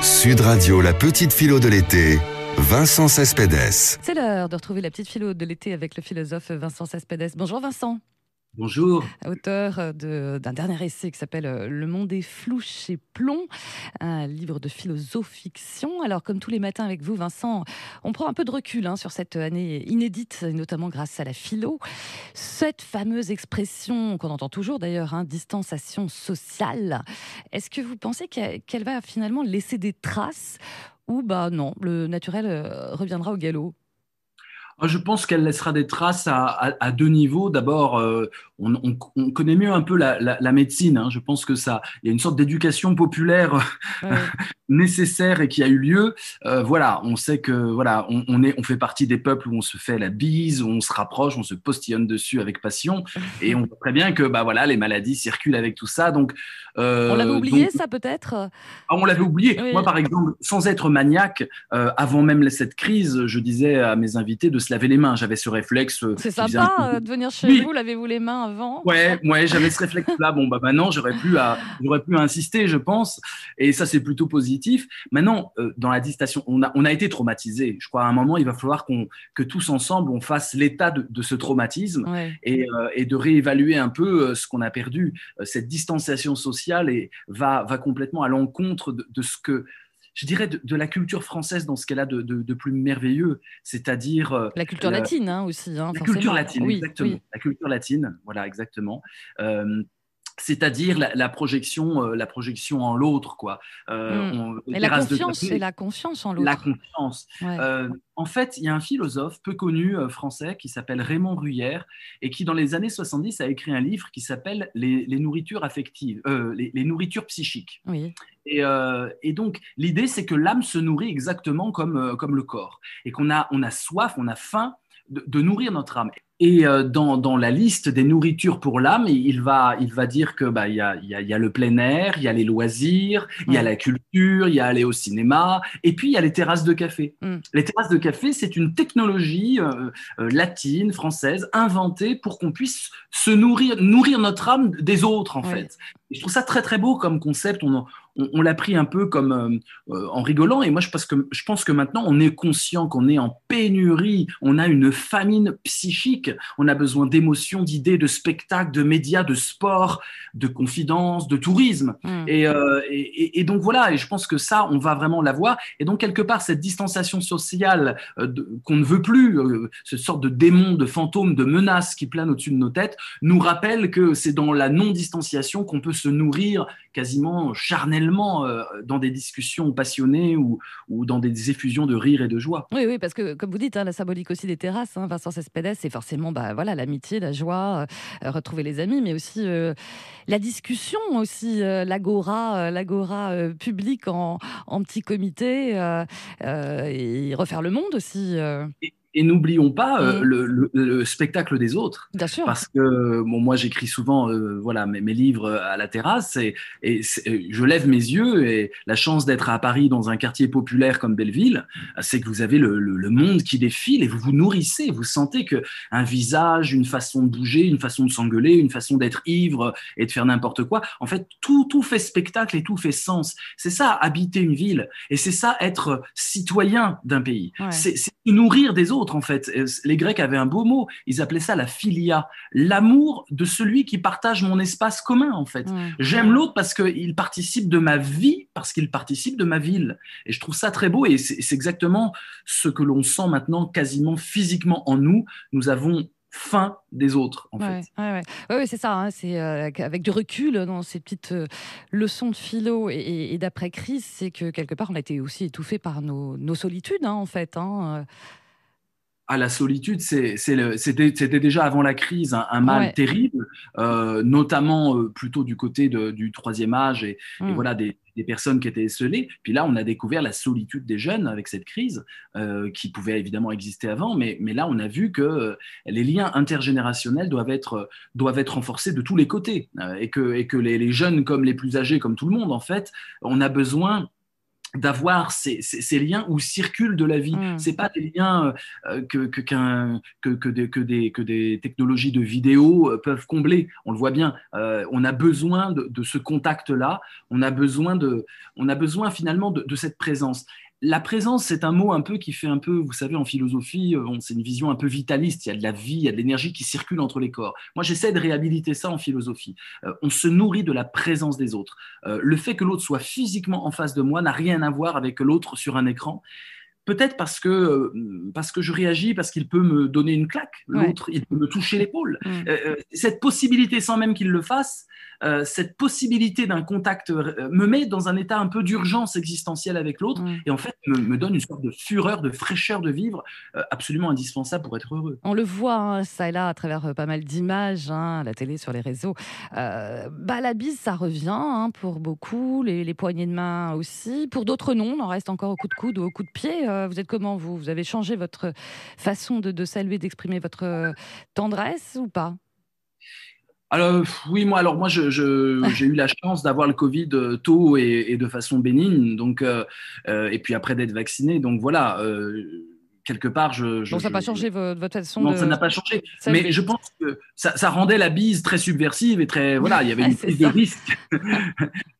Sud Radio, la petite philo de l'été, Vincent Cespedes. C'est l'heure de retrouver la petite philo de l'été avec le philosophe Vincent Cespedes. Bonjour Vincent. Bonjour. Auteur d'un dernier essai qui s'appelle Le monde est flou chez Plomb, un livre de philosophiction. Alors, comme tous les matins avec vous, Vincent, on prend un peu de recul sur cette année inédite, et notamment grâce à la philo. Cette fameuse expression qu'on entend toujours d'ailleurs, distanciation sociale, est-ce que vous pensez qu'elle va finalement laisser des traces ou non, le naturel reviendra au galop? Je pense qu'elle laissera des traces à deux niveaux. D'abord, on connaît mieux un peu la médecine. Je pense que il y a une sorte d'éducation populaire nécessaire et qui a eu lieu. On sait que on fait partie des peuples où on se fait la bise, où on se rapproche, on se postillonne dessus avec passion, et on voit très bien que les maladies circulent avec tout ça. Donc, on l'avait oublié, ça peut-être. On l'avait oublié. Oui. Moi, par exemple, sans être maniaque, avant même cette crise, je disais à mes invités de se laver les mains. J'avais ce réflexe. C'est sympa de venir chez vous. Lavez-vous les mains avant. Ouais, j'avais ce réflexe-là. Maintenant, j'aurais plus à insister, je pense. Et ça, c'est plutôt positif. Maintenant, dans la distanciation, on a été traumatisés. Je crois à un moment, il va falloir que tous ensemble, on fasse l'état de ce traumatisme et de réévaluer un peu ce qu'on a perdu. Cette distanciation sociale va complètement à l'encontre de ce que, je dirais, de la culture française dans ce qu'elle a de plus merveilleux, c'est-à-dire… la culture latine aussi. La culture latine, exactement. Oui. La culture latine, voilà, exactement. C'est-à-dire la projection en l'autre, quoi. Et la confiance en l'autre. La confiance. Ouais. En fait, il y a un philosophe peu connu français qui s'appelle Raymond Bruyère et qui, dans les années 70, a écrit un livre qui s'appelle Les nourritures affectives, les nourritures psychiques. Oui. Et donc, l'idée, c'est que l'âme se nourrit exactement comme le corps et qu'on a soif, on a faim de nourrir notre âme. Et dans la liste des nourritures pour l'âme, il va dire que il y a le plein air, il y a les loisirs, il y a la culture, il y a aller au cinéma, et puis il y a les terrasses de café. Les terrasses de café, c'est une technologie latine, française, inventée pour qu'on puisse se nourrir notre âme des autres, en fait. Et je trouve ça très très beau comme concept. On l'a pris un peu comme en rigolant, et moi je pense que maintenant on est conscient qu'on est en pénurie, on a une famine psychique, on a besoin d'émotions, d'idées, de spectacles, de médias, de sport, de confidences, de tourisme. Et donc voilà, et je pense que ça, on va vraiment l'avoir. Et donc quelque part, cette distanciation sociale qu'on ne veut plus, cette sorte de démon, de fantôme, de menace qui plane au-dessus de nos têtes, nous rappelle que c'est dans la non-distanciation qu'on peut se nourrir quasiment charnellement dans des discussions passionnées ou dans des effusions de rire et de joie. Oui, parce que comme vous dites, la symbolique aussi des terrasses, Vincent Cespedes, c'est forcément l'amitié, la joie, retrouver les amis, mais aussi la discussion, aussi l'agora publique en petit comité, et refaire le monde aussi. Et n'oublions pas le spectacle des autres. Bien sûr. Parce que moi, j'écris souvent mes livres à la terrasse et je lève mes yeux, et la chance d'être à Paris dans un quartier populaire comme Belleville, c'est que vous avez le monde qui défile et vous vous nourrissez. Vous sentez qu'un visage, une façon de bouger, une façon de s'engueuler, une façon d'être ivre et de faire n'importe quoi. En fait, tout fait spectacle et tout fait sens. C'est ça, habiter une ville. Et c'est ça, être citoyen d'un pays. Ouais. C'est nourrir des autres. En fait, les Grecs avaient un beau mot, ils appelaient ça la philia, l'amour de celui qui partage mon espace commun, en fait. J'aime l'autre parce qu'il participe de ma vie, parce qu'il participe de ma ville. Et je trouve ça très beau, et c'est exactement ce que l'on sent maintenant quasiment physiquement en nous. Nous avons faim des autres, en fait. Oui, c'est ça. C'est avec du recul dans ces petites leçons de philo et d'après-crise, c'est que quelque part on a été aussi étouffé par nos solitudes, en fait. La solitude, c'était déjà avant la crise un mal terrible, notamment plutôt du côté du troisième âge et voilà des personnes qui étaient esseulées. Puis là, on a découvert la solitude des jeunes avec cette crise qui pouvait évidemment exister avant, mais là, on a vu que les liens intergénérationnels doivent être renforcés de tous les côtés et que les jeunes comme les plus âgés, comme tout le monde en fait, on a besoin d'avoir ces liens où circule de la vie. C'est pas des liens que des technologies de vidéo peuvent combler. On le voit bien. On a besoin de ce contact-là. On a besoin finalement de cette présence. La présence, c'est un mot un peu qui fait un peu, vous savez, en philosophie, c'est une vision un peu vitaliste. Il y a de la vie, il y a de l'énergie qui circule entre les corps. Moi, j'essaie de réhabiliter ça en philosophie. On se nourrit de la présence des autres. Le fait que l'autre soit physiquement en face de moi n'a rien à voir avec l'autre sur un écran. Peut-être parce que je réagis, parce qu'il peut me donner une claque, l'autre, il peut me toucher l'épaule. Cette possibilité, sans même qu'il le fasse, cette possibilité d'un contact me met dans un état un peu d'urgence existentielle avec l'autre et en fait me donne une sorte de fureur, de fraîcheur de vivre absolument indispensable pour être heureux. On le voit ça et là à travers pas mal d'images, à la télé, sur les réseaux. La bise, ça revient pour beaucoup, les poignées de main aussi. Pour d'autres, non, on en reste encore au coup de coude ou au coup de pied. Vous êtes comment, vous ? Vous avez changé votre façon de saluer, d'exprimer votre tendresse ou pas ? Alors, oui, moi, j'ai eu la chance d'avoir le Covid tôt et de façon bénigne, donc, et puis après d'être vacciné, donc voilà. Quelque part, donc ça n'a pas changé votre façon non, de... ça n'a pas changé. Mais je pense que ça rendait la bise très subversive et très... Voilà, il y avait une prise de risque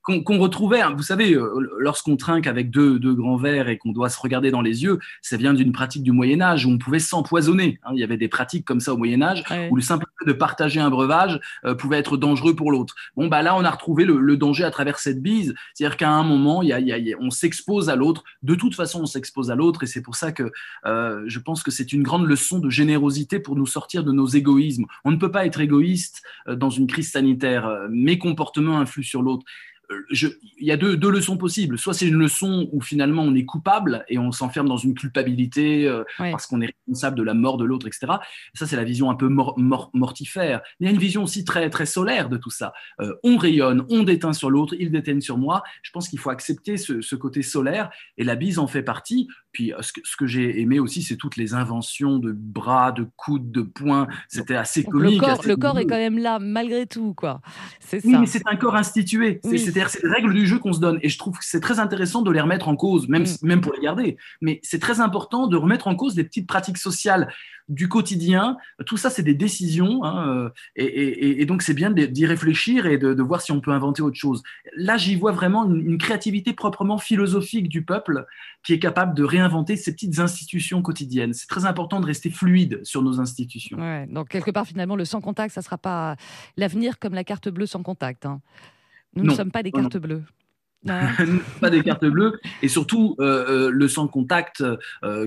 qu'on retrouvait. Vous savez, lorsqu'on trinque avec deux grands verres et qu'on doit se regarder dans les yeux, ça vient d'une pratique du Moyen-Âge où on pouvait s'empoisonner. Il y avait des pratiques comme ça au Moyen-Âge où le simple fait de partager un breuvage pouvait être dangereux pour l'autre. Bon, là, on a retrouvé le danger à travers cette bise. C'est-à-dire qu'à un moment, on s'expose à l'autre. De toute façon, on s'expose à l'autre et c'est pour ça que je pense que c'est une grande leçon de générosité pour nous sortir de nos égoïsmes. On ne peut pas être égoïste dans une crise sanitaire. Mes comportements influent sur l'autre. Il y a deux leçons possibles. Soit c'est une leçon où finalement on est coupable et on s'enferme dans une culpabilité parce qu'on est responsable de la mort de l'autre, etc. Ça, c'est la vision un peu mortifère. Il y a une vision aussi très, très solaire de tout ça. On rayonne, on déteint sur l'autre, il déteint sur moi. Je pense qu'il faut accepter ce côté solaire et la bise en fait partie. Puis ce que j'ai aimé aussi, c'est toutes les inventions de bras, de coudes, de poings. C'était assez comique. Le corps est quand même là, malgré tout, quoi. C'est ça. Oui, mais c'est un corps institué. C'est-à-dire, c'est les règles du jeu qu'on se donne. Et je trouve que c'est très intéressant de les remettre en cause, même pour les garder. Mais c'est très important de remettre en cause des petites pratiques sociales du quotidien. Tout ça, c'est des décisions. Et donc, c'est bien d'y réfléchir et de voir si on peut inventer autre chose. Là, j'y vois vraiment une créativité proprement philosophique du peuple qui est capable de réinventer ces petites institutions quotidiennes. C'est très important de rester fluide sur nos institutions. Ouais, donc, quelque part, finalement, le sans contact, ça ne sera pas l'avenir comme la carte bleue sans contact. Nous ne sommes pas des cartes bleues. Pas des cartes bleues et surtout le sans contact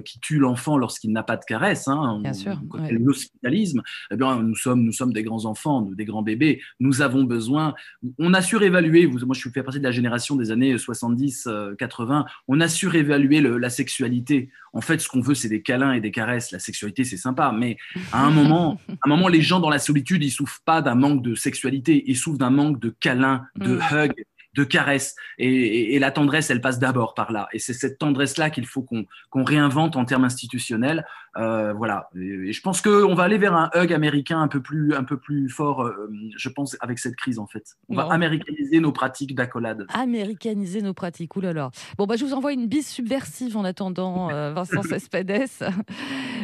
qui tue l'enfant lorsqu'il n'a pas de caresse. Bien sûr. L'hospitalisme. Eh bien, nous sommes des grands enfants, des grands bébés. Nous avons besoin. On a surévalué. Moi, je fais partie de la génération des années 70, 80. On a surévalué la sexualité. En fait, ce qu'on veut, c'est des câlins et des caresses. La sexualité, c'est sympa, mais à un moment, les gens dans la solitude, ils souffrent pas d'un manque de sexualité. Ils souffrent d'un manque de câlins, de hugs, de caresses. Et la tendresse, elle passe d'abord par là. Et c'est cette tendresse-là qu'il faut qu'on réinvente en termes institutionnels. Voilà. Et je pense qu'on va aller vers un hug américain un peu plus fort, je pense, avec cette crise, en fait. On va américaniser nos pratiques d'accolade. Américaniser nos pratiques, oulala. Bon, je vous envoie une bise subversive en attendant, Vincent Cespedes.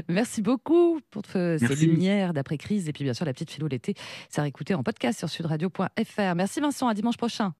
Merci beaucoup pour ces lumières d'après-crise. Et puis, bien sûr, la petite philo l'été, ça à écouter en podcast sur sudradio.fr. Merci Vincent, à dimanche prochain.